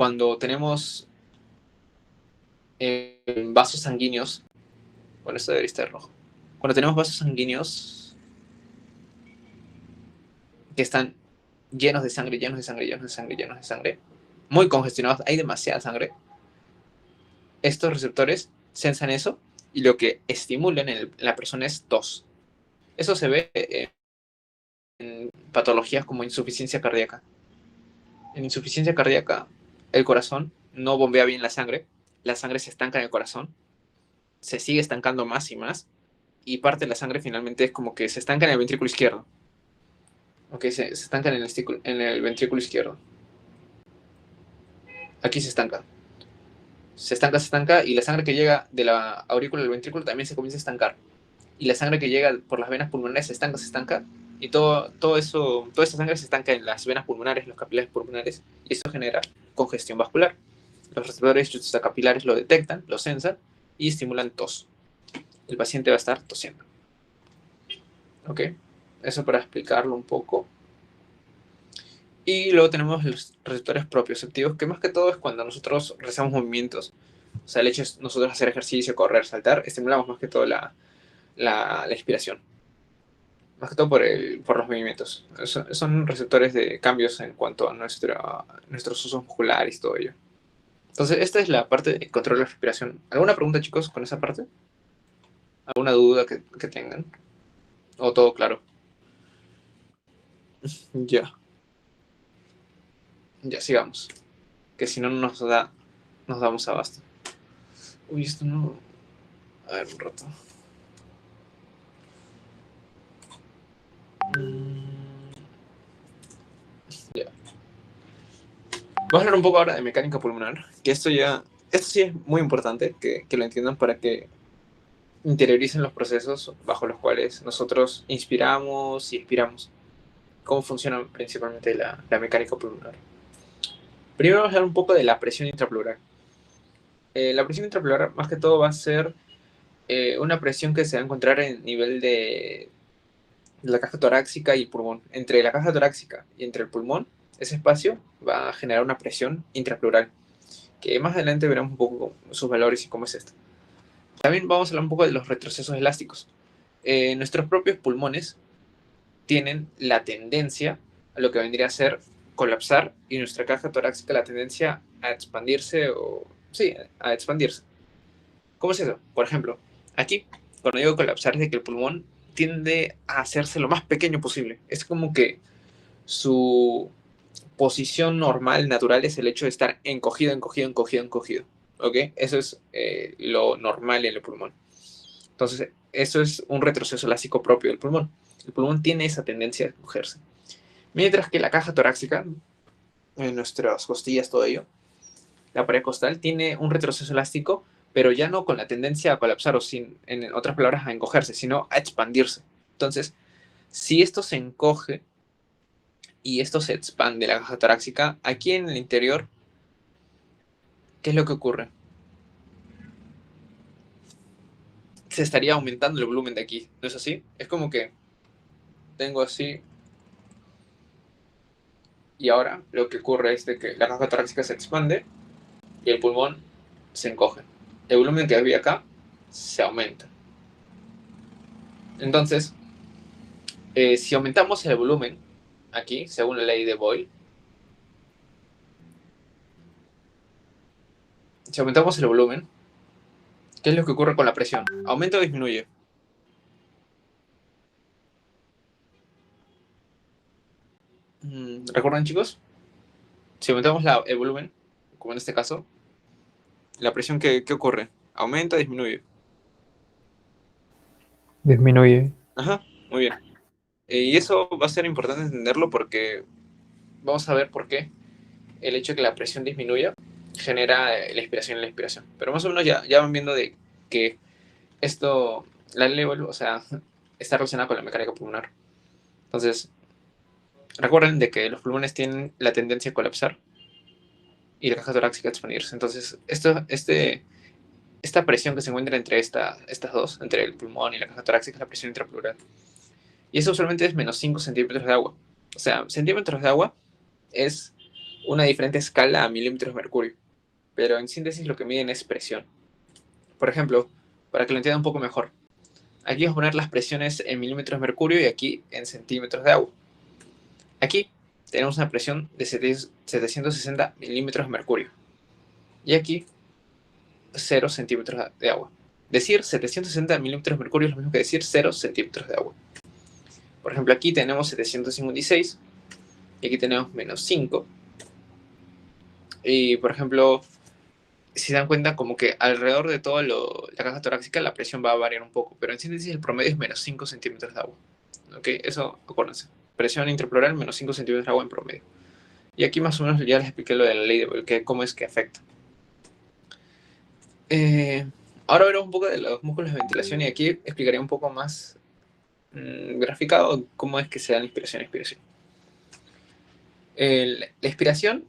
cuando tenemos vasos sanguíneos, bueno, esto debería estar rojo. Cuando tenemos vasos sanguíneos que están llenos de sangre, llenos de sangre, llenos de sangre, llenos de sangre, muy congestionados, hay demasiada sangre, estos receptores sensan eso y lo que estimulan en la persona es tos. Eso se ve en patologías como insuficiencia cardíaca. En insuficiencia cardíaca, el corazón no bombea bien la sangre se estanca en el corazón, se sigue estancando más y parte de la sangre finalmente es como que se estanca en el ventrículo izquierdo. Ok, se estanca en el ventrículo izquierdo. Aquí se estanca. Se estanca y la sangre que llega de la aurícula al ventrículo también se comienza a estancar. Y la sangre que llega por las venas pulmonares se estanca. Y todo eso, toda esa sangre se estanca en las venas pulmonares, los capilares pulmonares, y eso genera congestión vascular. Los receptores capilares lo detectan, lo sensan y estimulan tos. El paciente va a estar tosiendo. ¿Ok? Eso para explicarlo un poco. Y luego tenemos los receptores propioceptivos, que más que todo es cuando nosotros realizamos movimientos. O sea, el hecho es nosotros hacer ejercicio, correr, saltar, estimulamos más que todo la inspiración. Más que todo por los movimientos. Son receptores de cambios en cuanto a nuestros usos musculares y todo ello. Entonces, esta es la parte de control de la respiración. ¿Alguna pregunta, chicos, con esa parte? ¿Alguna duda que tengan? ¿O todo claro? Ya, ya sigamos. Que si no nos damos abasto. Uy, esto no... A ver, un rato. Ya. Vamos a hablar un poco ahora de mecánica pulmonar. Que esto sí es muy importante que lo entiendan para que interioricen los procesos bajo los cuales nosotros inspiramos y expiramos. Cómo funciona principalmente la mecánica pulmonar. Primero vamos a hablar un poco de la presión intrapleural. La presión intrapleural más que todo va a ser una presión que se va a encontrar en nivel de la caja torácica y el pulmón. Entre la caja torácica y entre el pulmón, ese espacio va a generar una presión intrapleural, que más adelante veremos un poco sus valores y cómo es esto. También vamos a hablar un poco de los retrocesos elásticos. Nuestros propios pulmones tienen la tendencia a lo que vendría a ser colapsar y nuestra caja torácica la tendencia a expandirse sí, a expandirse. ¿Cómo es eso? Por ejemplo, aquí, cuando digo colapsar, es de que el pulmón tiende a hacerse lo más pequeño posible. Es como que su posición normal, natural, es el hecho de estar encogido, encogido, encogido, encogido. ¿Ok? Eso es lo normal en el pulmón. Entonces, eso es un retroceso elástico propio del pulmón. El pulmón tiene esa tendencia a encogerse. Mientras que la caja torácica, en nuestras costillas, todo ello, la pared costal tiene un retroceso elástico, pero ya no con la tendencia a colapsar o en otras palabras, a encogerse, sino a expandirse. Entonces, si esto se encoge y esto se expande, la caja torácica, aquí en el interior, ¿qué es lo que ocurre? Se estaría aumentando el volumen de aquí, ¿no es así? Es como que tengo así, y ahora lo que ocurre es de que la caja torácica se expande y el pulmón se encoge. El volumen que había acá se aumenta. Entonces, si aumentamos el volumen, aquí, según la ley de Boyle, si aumentamos el volumen, ¿qué es lo que ocurre con la presión? ¿Aumenta o disminuye? ¿Recuerdan, chicos? Si aumentamos el volumen, como en este caso, la presión, ¿qué ocurre? ¿Aumenta o disminuye? Disminuye. Ajá, muy bien. Y eso va a ser importante entenderlo porque vamos a ver por qué el hecho de que la presión disminuya genera la inspiración y la expiración. Pero más o menos ya van viendo de que esto, la level, o sea, está relacionada con la mecánica pulmonar. Entonces, recuerden de que los pulmones tienen la tendencia a colapsar y la caja torácica a expandirse. Entonces, esta presión que se encuentra entre estas dos, entre el pulmón y la caja torácica, es la presión intrapleural. Y eso usualmente es menos 5 centímetros de agua. O sea, centímetros de agua es una diferente escala a milímetros de mercurio, pero en síntesis lo que miden es presión. Por ejemplo, para que lo entiendan un poco mejor, aquí vamos a poner las presiones en milímetros de mercurio y aquí en centímetros de agua. Aquí tenemos una presión de 760 milímetros de mercurio y aquí 0 centímetros de agua. Decir 760 milímetros de mercurio es lo mismo que decir 0 centímetros de agua. Por ejemplo, aquí tenemos 756 y aquí tenemos menos 5. Y, por ejemplo, si se dan cuenta, como que alrededor de toda la caja torácica la presión va a variar un poco, pero en síntesis el promedio es menos 5 centímetros de agua. ¿Ok? Eso, acuérdense. Presión intrapleural menos 5 centímetros de agua en promedio. Y aquí más o menos ya les expliqué lo de la ley de Boyle, cómo es que afecta. Ahora veremos un poco de los músculos de ventilación y aquí explicaré un poco más graficado cómo es que se da la inspiración y expiración. La inspiración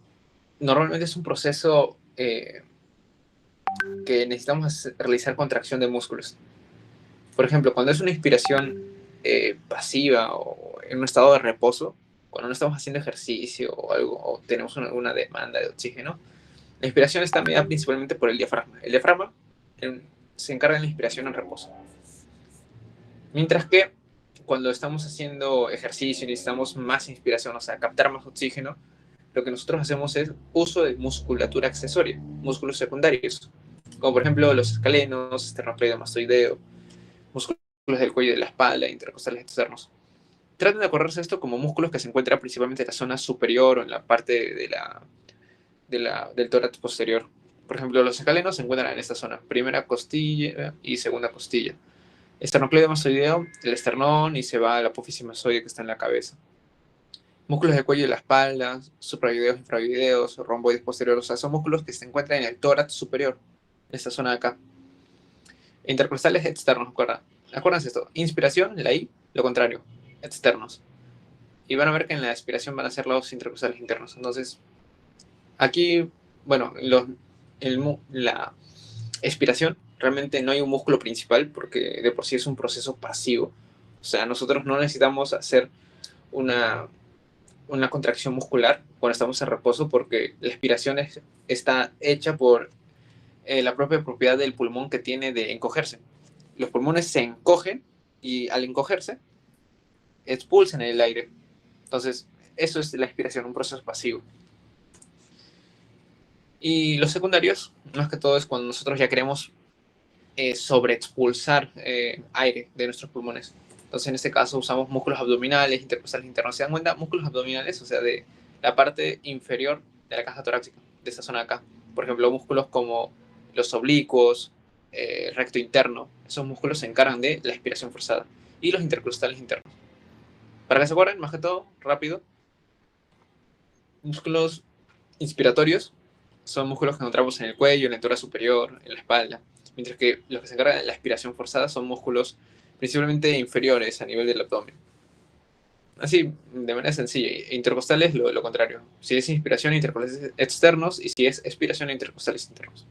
normalmente es un proceso que necesitamos realizar contracción de músculos. Por ejemplo, cuando es una inspiración pasiva o en un estado de reposo, cuando no estamos haciendo ejercicio o algo, o tenemos una demanda de oxígeno, la inspiración está medida principalmente por el diafragma. El diafragma se encarga de la inspiración en reposo. Mientras que cuando estamos haciendo ejercicio y necesitamos más inspiración, o sea, captar más oxígeno, lo que nosotros hacemos es uso de musculatura accesoria, músculos secundarios, como por ejemplo los escalenos, esternocleidomastoideo, músculos del cuello y de la espalda, intercostales externos. Traten de acordarse esto como músculos que se encuentran principalmente en la zona superior o en la parte del tórax posterior. Por ejemplo, los escalenos se encuentran en esta zona, primera costilla y segunda costilla. Esternocleidomastoideo, el esternón, y se va a la apófisis mastoide que está en la cabeza. Músculos del cuello y la espalda, supravideos, infravideos, romboides posteriores, o sea, son músculos que se encuentran en el tórax superior, en esta zona de acá. Intercostales externos, acuérdense esto, inspiración, la I, lo contrario, externos. Y van a ver que en la expiración van a ser los intercostales internos. Entonces, aquí, bueno, la expiración, realmente no hay un músculo principal porque de por sí es un proceso pasivo. O sea, nosotros no necesitamos hacer una contracción muscular cuando estamos en reposo porque la expiración está hecha por la propia propiedad del pulmón que tiene de encogerse. Los pulmones se encogen y al encogerse expulsan el aire. Entonces, eso es la expiración, un proceso pasivo. Y los secundarios, más que todo, es cuando nosotros ya queremos sobreexpulsar aire de nuestros pulmones. Entonces, en este caso, usamos músculos abdominales, intercostales internos. ¿Se dan cuenta? Músculos abdominales, o sea, de la parte inferior de la caja torácica, de esta zona de acá. Por ejemplo, músculos como los oblicuos, recto interno. Esos músculos se encargan de la expiración forzada. Y los intercostales internos. Para que se acuerden, más que todo, rápido, músculos inspiratorios son músculos que encontramos en el cuello, en la altura superior, en la espalda, mientras que los que se encargan de la expiración forzada son músculos principalmente inferiores a nivel del abdomen. Así, de manera sencilla. Intercostales, lo contrario. Si es inspiración, intercostales externos, y si es expiración, intercostales internos.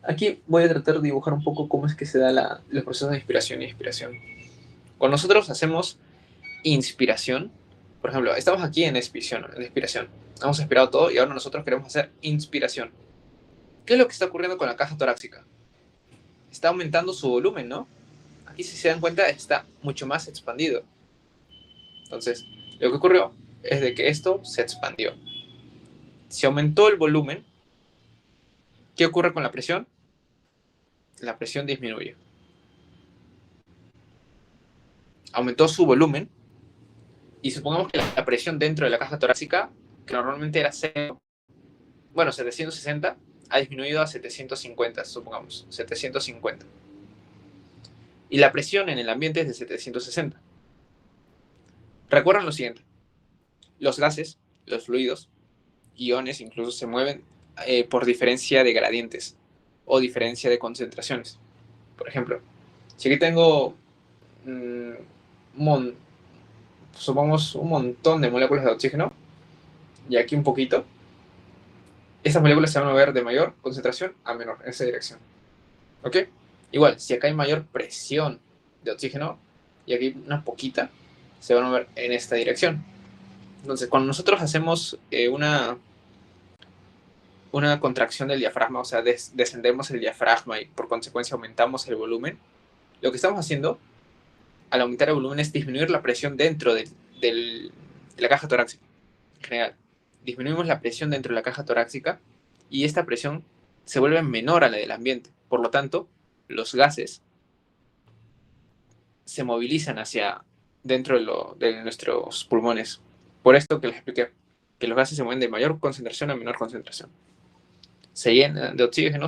Aquí voy a tratar de dibujar un poco cómo es que se da los procesos de inspiración y expiración. Cuando nosotros hacemos inspiración, por ejemplo, estamos aquí en expiración. Hemos expirado todo y ahora nosotros queremos hacer inspiración. ¿Qué es lo que está ocurriendo con la caja torácica? Está aumentando su volumen, ¿no? Aquí, si se dan cuenta, está mucho más expandido. Entonces, lo que ocurrió es de que esto se expandió. Si aumentó el volumen, ¿qué ocurre con la presión? La presión disminuye. Aumentó su volumen y supongamos que la presión dentro de la caja torácica, que normalmente era 0, bueno, 760, ha disminuido a 750, supongamos, 750. Y la presión en el ambiente es de 760. Recuerden lo siguiente, los gases, los fluidos, iones incluso se mueven por diferencia de gradientes o diferencia de concentraciones. Por ejemplo, si aquí tengo, supongamos, un montón de moléculas de oxígeno y aquí un poquito, estas moléculas se van a mover de mayor concentración a menor en esa dirección. ¿Ok? Igual, si acá hay mayor presión de oxígeno y aquí una poquita, se van a mover en esta dirección. Entonces, cuando nosotros hacemos una contracción del diafragma, o sea, descendemos el diafragma y por consecuencia aumentamos el volumen, lo que estamos haciendo al aumentar el volumen es disminuir la presión dentro de la caja torácica en general. Disminuimos la presión dentro de la caja torácica y esta presión se vuelve menor a la del ambiente. Por lo tanto, los gases se movilizan hacia dentro de nuestros pulmones. Por esto que les expliqué, que los gases se mueven de mayor concentración a menor concentración. Se llena de oxígeno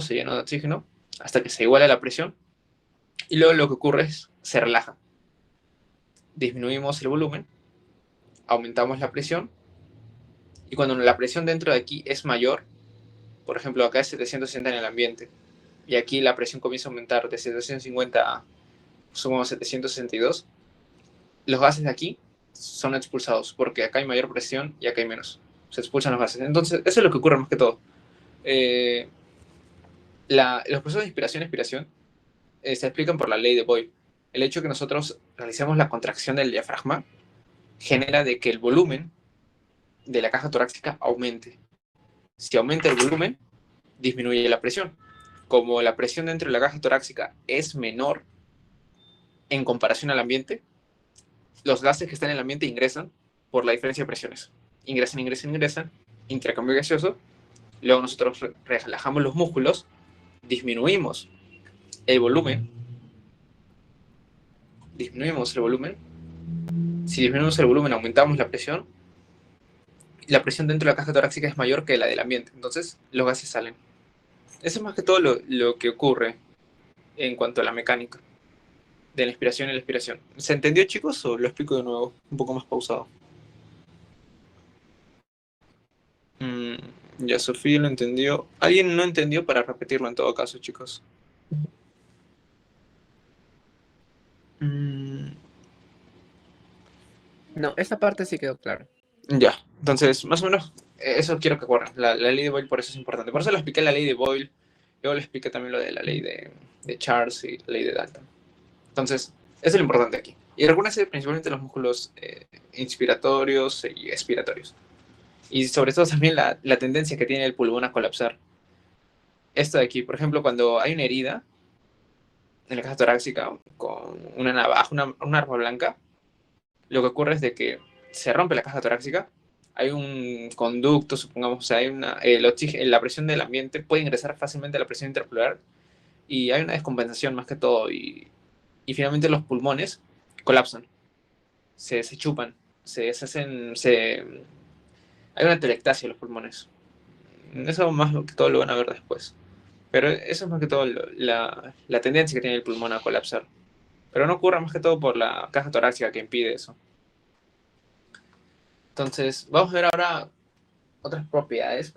hasta que se iguala la presión y luego lo que ocurre es se relaja. Disminuimos el volumen, aumentamos la presión y cuando la presión dentro de aquí es mayor, por ejemplo acá es 760 en el ambiente y aquí la presión comienza a aumentar de 750 a sumamos 762, los gases de aquí son expulsados porque acá hay mayor presión y acá hay menos. Se expulsan los gases. Entonces, eso es lo que ocurre más que todo. Los procesos de inspiración y expiración se explican por la ley de Boyle. El hecho de que nosotros realicemos la contracción del diafragma genera de que el volumen de la caja torácica aumente. Si aumenta el volumen, disminuye la presión. Como la presión dentro de la caja torácica es menor en comparación al ambiente, los gases que están en el ambiente ingresan por la diferencia de presiones. Ingresan, intercambio gaseoso, luego nosotros relajamos los músculos, disminuimos el volumen, si disminuimos el volumen aumentamos la presión dentro de la caja torácica es mayor que la del ambiente, entonces los gases salen. Eso es más que todo lo que ocurre en cuanto a la mecánica de la inspiración y la expiración. ¿Se entendió, chicos, o lo explico de nuevo, un poco más pausado? Ya Sofía lo entendió. ¿Alguien no entendió para repetirlo en todo caso, chicos? No, esta parte sí quedó claro. Ya, entonces, más o menos, eso quiero que corran. La ley de Boyle por eso es importante. Por eso le expliqué la ley de Boyle. Luego le expliqué también lo de la ley de Charles y la ley de Dalton. Entonces, eso es lo importante aquí. Y recuérdense principalmente los músculos inspiratorios y expiratorios. Y sobre todo también la tendencia que tiene el pulmón a colapsar. Esto de aquí, por ejemplo, cuando hay una herida en la caja torácica con una navaja, una arma blanca, lo que ocurre es de que se rompe la caja torácica, hay un conducto, supongamos, o sea, hay la presión del ambiente puede ingresar fácilmente a la presión interpulmonar y hay una descompensación más que todo y finalmente los pulmones colapsan, se chupan, hay una telectasia en los pulmones. Eso más que todo lo van a ver después. Pero eso es más que todo la tendencia que tiene el pulmón a colapsar. Pero no ocurre más que todo por la caja torácica que impide eso. Entonces, vamos a ver ahora otras propiedades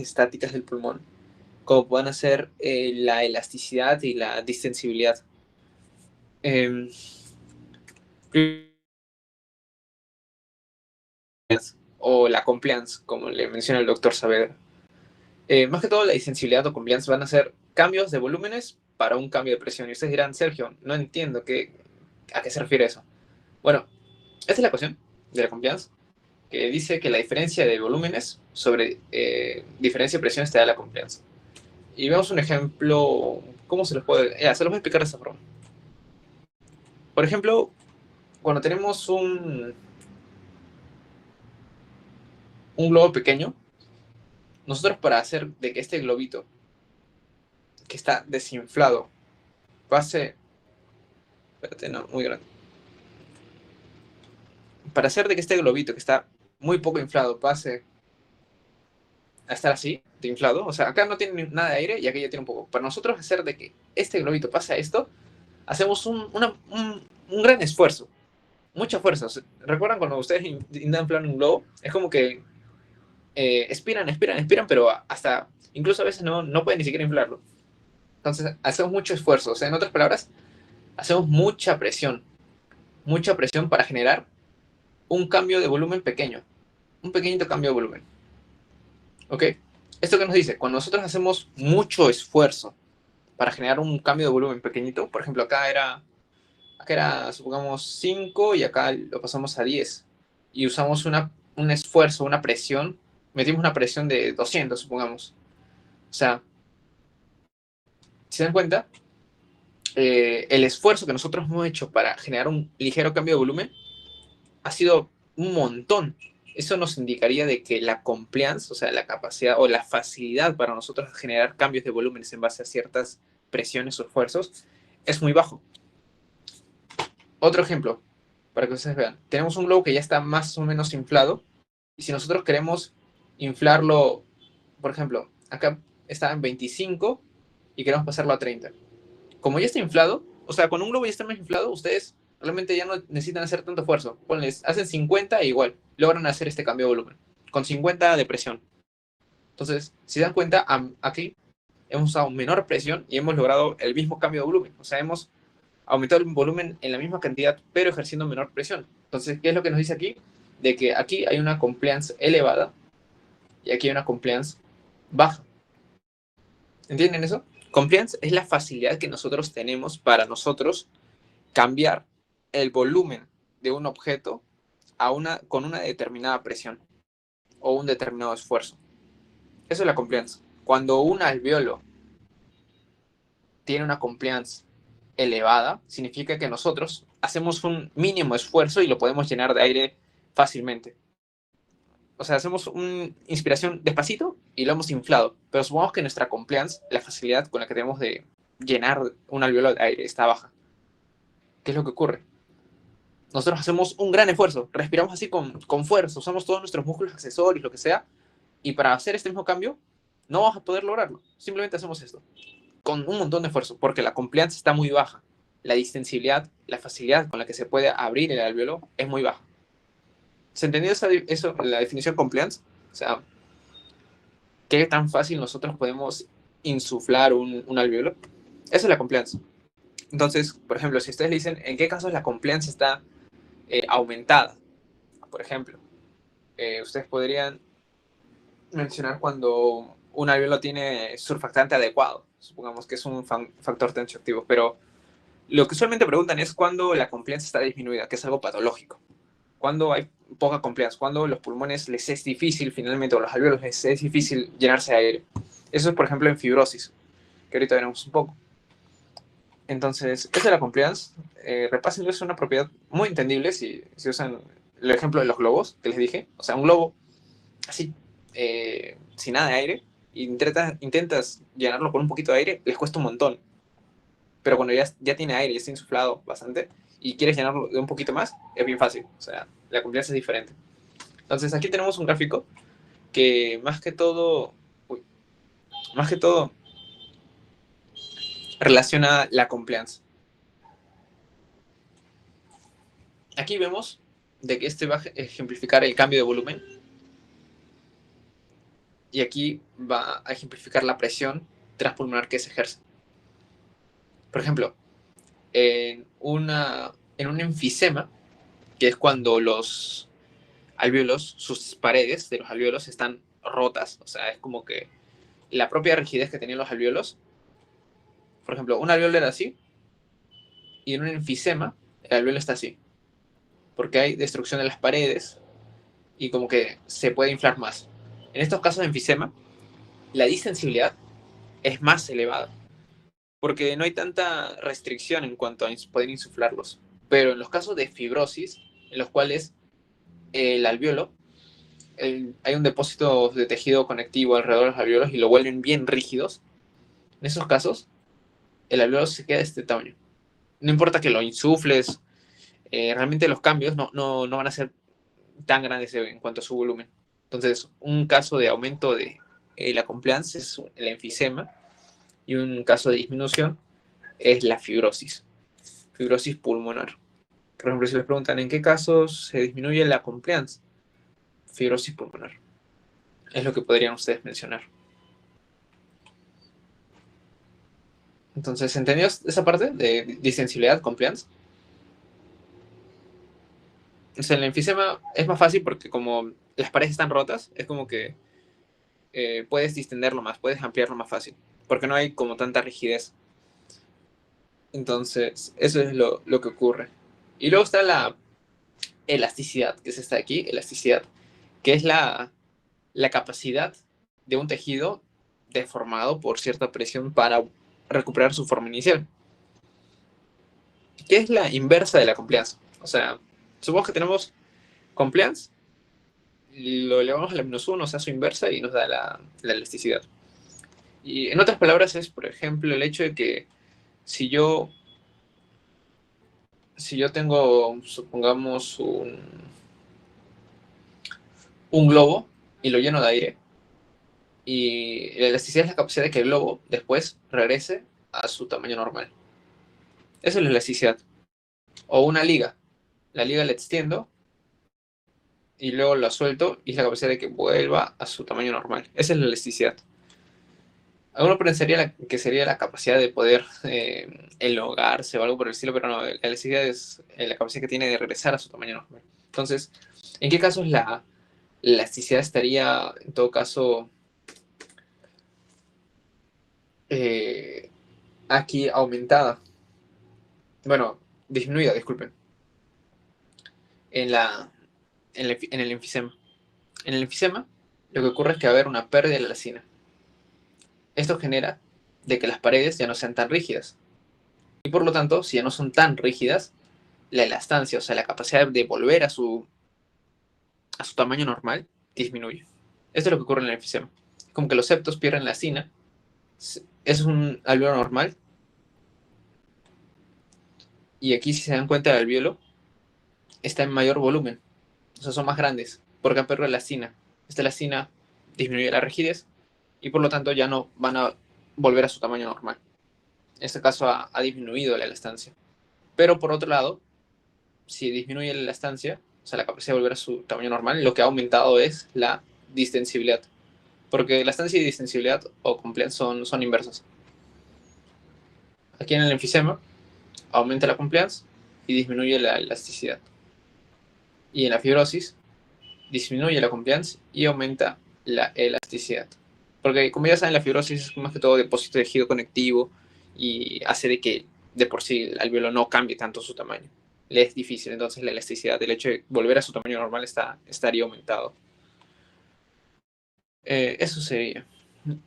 estáticas del pulmón, como pueden ser la elasticidad y la distensibilidad. O la compliance, como le menciona el doctor Saavedra. Más que todo, la distensibilidad o compliance van a ser cambios de volúmenes para un cambio de presión. Y ustedes dirán, Sergio, no entiendo a qué se refiere eso. Bueno, esta es la ecuación de la compliance, que dice que la diferencia de volúmenes sobre diferencia de presiones te da la compliance. Y vemos un ejemplo, ¿cómo se los puede? Se los voy a explicar de esta forma. Por ejemplo, cuando tenemos un globo pequeño, nosotros para hacer de que este globito, que está desinflado, pase... Espérate, no, muy grande. Para hacer de que este globito, que está muy poco inflado, pase a estar así, de inflado, o sea, acá no tiene nada de aire y aquí ya tiene un poco. Para nosotros hacer de que este globito pase a esto, hacemos un gran esfuerzo, mucha fuerza. ¿Recuerdan cuando ustedes intentan inflar un globo? Es como que expiran, pero hasta, incluso a veces no pueden ni siquiera inflarlo. Entonces, hacemos mucho esfuerzo. O sea, en otras palabras, hacemos mucha presión para generar un cambio de volumen pequeño, un pequeñito cambio de volumen. ¿Ok? ¿Esto qué nos dice? Cuando nosotros hacemos mucho esfuerzo para generar un cambio de volumen pequeñito, por ejemplo, acá acá era, supongamos, 5 y acá lo pasamos a 10. Y usamos un esfuerzo, una presión, metimos una presión de 200, supongamos. O sea, si se dan cuenta, el esfuerzo que nosotros hemos hecho para generar un ligero cambio de volumen ha sido un montón. Eso nos indicaría de que la compliance, o sea, la capacidad o la facilidad para nosotros generar cambios de volúmenes en base a ciertas presiones o esfuerzos es muy bajo. Otro ejemplo, para que ustedes vean. Tenemos un globo que ya está más o menos inflado y si nosotros queremos inflarlo, por ejemplo, acá está en 25 y queremos pasarlo a 30. Como ya está inflado, o sea, con un globo ya está más inflado, ustedes realmente ya no necesitan hacer tanto esfuerzo. Ponles, hacen 50 e igual, logran hacer este cambio de volumen, con 50 de presión. Entonces, si dan cuenta, aquí hemos usado menor presión y hemos logrado el mismo cambio de volumen. O sea, hemos aumentado el volumen en la misma cantidad, pero ejerciendo menor presión. Entonces, ¿qué es lo que nos dice aquí? De que aquí hay una compliance elevada y aquí hay una compliance baja. ¿Entienden eso? Compliance es la facilidad que nosotros tenemos para nosotros cambiar el volumen de un objeto con una determinada presión o un determinado esfuerzo. Eso es la compliance. Cuando un alveolo tiene una compliance elevada, significa que nosotros hacemos un mínimo esfuerzo y lo podemos llenar de aire fácilmente. O sea, hacemos una inspiración despacito y lo hemos inflado. Pero supongamos que nuestra compliance, la facilidad con la que tenemos de llenar un alveolo de aire, está baja. ¿Qué es lo que ocurre? Nosotros hacemos un gran esfuerzo, respiramos así con fuerza, usamos todos nuestros músculos accesorios, lo que sea, y para hacer este mismo cambio, no vamos a poder lograrlo. Simplemente hacemos esto, con un montón de esfuerzo, porque la compliance está muy baja. La distensibilidad, la facilidad con la que se puede abrir el alveolo es muy baja. ¿Se entendió eso, la definición compliance? O sea, ¿qué tan fácil nosotros podemos insuflar un alveolo? Eso es la compliance. Entonces, por ejemplo, si ustedes le dicen en qué casos la compliance está aumentada, por ejemplo, ustedes podrían mencionar cuando un alveolo tiene surfactante adecuado, supongamos que es un factor tensioactivo, pero lo que usualmente preguntan es cuando la compliance está disminuida, que es algo patológico. Cuando hay poca compliance, cuando los pulmones les es difícil finalmente, o los alveolos les es difícil llenarse de aire. Eso es, por ejemplo, en fibrosis, que ahorita veremos un poco. Entonces, esta es la compliance. Repásenlo, es una propiedad muy entendible si usan el ejemplo de los globos que les dije. O sea, un globo así, sin nada de aire, y intentas llenarlo con un poquito de aire, les cuesta un montón. Pero cuando ya tiene aire, ya está insuflado bastante, y quieres llenarlo de un poquito más, es bien fácil. O sea, la compliance es diferente. Entonces, aquí tenemos un gráfico que más que todo relaciona la compliance. Aquí vemos de que este va a ejemplificar el cambio de volumen y aquí va a ejemplificar la presión transpulmonar que se ejerce. Por ejemplo, en un enfisema, que es cuando los alvéolos, sus paredes de los alvéolos están rotas, o sea, es como que la propia rigidez que tenían los alvéolos, por ejemplo, un alvéolo era así y en un enfisema el alvéolo está así, porque hay destrucción de las paredes y como que se puede inflar más. En estos casos de enfisema, la distensibilidad es más elevada, porque no hay tanta restricción en cuanto a poder insuflarlos. Pero en los casos de fibrosis, en los cuales el alvéolo, hay un depósito de tejido conectivo alrededor de los alvéolos y lo vuelven bien rígidos, en esos casos, el alvéolo se queda de este tamaño. No importa que lo insufles, realmente los cambios no van a ser tan grandes en cuanto a su volumen. Entonces, un caso de aumento de la compliance es el enfisema y un caso de disminución es la fibrosis pulmonar. Por ejemplo, si les preguntan en qué casos se disminuye la compliance, fibrosis pulmonar. Es lo que podrían ustedes mencionar. Entonces, ¿entendió esa parte de distensibilidad, compliance? O sea, el enfisema es más fácil porque como las paredes están rotas, es como que puedes distenderlo más, puedes ampliarlo más fácil, porque no hay como tanta rigidez. Entonces, eso es lo que ocurre. Y luego está la elasticidad, que es esta de aquí, elasticidad, que es la capacidad de un tejido deformado por cierta presión para recuperar su forma inicial, que es la inversa de la compliance. O sea, supongamos que tenemos compliance, lo elevamos a la -1, o sea, su inversa, y nos da la elasticidad. Y en otras palabras es, por ejemplo, el hecho de que si yo, si yo tengo, supongamos, un globo y lo lleno de aire, y la elasticidad es la capacidad de que el globo después regrese a su tamaño normal. Esa es la elasticidad. O una liga. La liga la extiendo y luego la suelto y es la capacidad de que vuelva a su tamaño normal. Esa es la elasticidad. Alguno pensaría que sería la capacidad de poder elongarse o algo por el estilo, pero no, la elasticidad es la capacidad que tiene de regresar a su tamaño normal. Entonces, ¿en qué casos la elasticidad estaría, en todo caso, aquí aumentada? Bueno, disminuida, disculpen. En, la, en el enfisema. En el enfisema, lo que ocurre es que va a haber una pérdida de la elastina. Esto genera de que las paredes ya no sean tan rígidas. Y por lo tanto, si ya no son tan rígidas, la elastancia, o sea, la capacidad de volver a su tamaño normal, disminuye. Esto es lo que ocurre en el enfisema. Como que los septos pierden la elastina. Es un alveolo normal. Y aquí, si se dan cuenta, el alveolo está en mayor volumen. O sea, son más grandes. Porque han perdido la elastina. Esta elastina disminuye la rigidez y por lo tanto ya no van a volver a su tamaño normal. En este caso ha disminuido la elastancia. Pero por otro lado, si disminuye la elastancia, o sea, la capacidad de volver a su tamaño normal, lo que ha aumentado es la distensibilidad. Porque elastancia y distensibilidad o compliance son inversas. Aquí en el enfisema aumenta la compliance y disminuye la elasticidad. Y en la fibrosis disminuye la compliance y aumenta la elasticidad. Porque como ya saben, la fibrosis es más que todo depósito de tejido conectivo y hace de que de por sí el alveolo no cambie tanto su tamaño. Le es difícil, entonces la elasticidad, el hecho de volver a su tamaño normal estaría aumentado. Eso sería.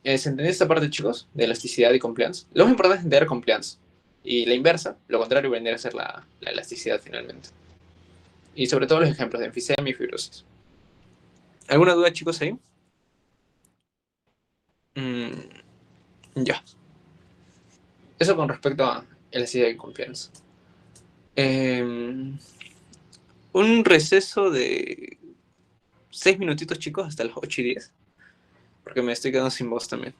¿Se entendió esta parte, chicos? De elasticidad y compliance. Lo más importante es entender compliance. Y la inversa, lo contrario, vendría a ser la elasticidad finalmente. Y sobre todo los ejemplos de enfisema y fibrosis. ¿Alguna duda, chicos, ahí? Ya. Eso con respecto a elasticidad y compliance. Un receso de 6 minutitos, chicos, hasta las 8:10. Porque me estoy quedando sin voz también.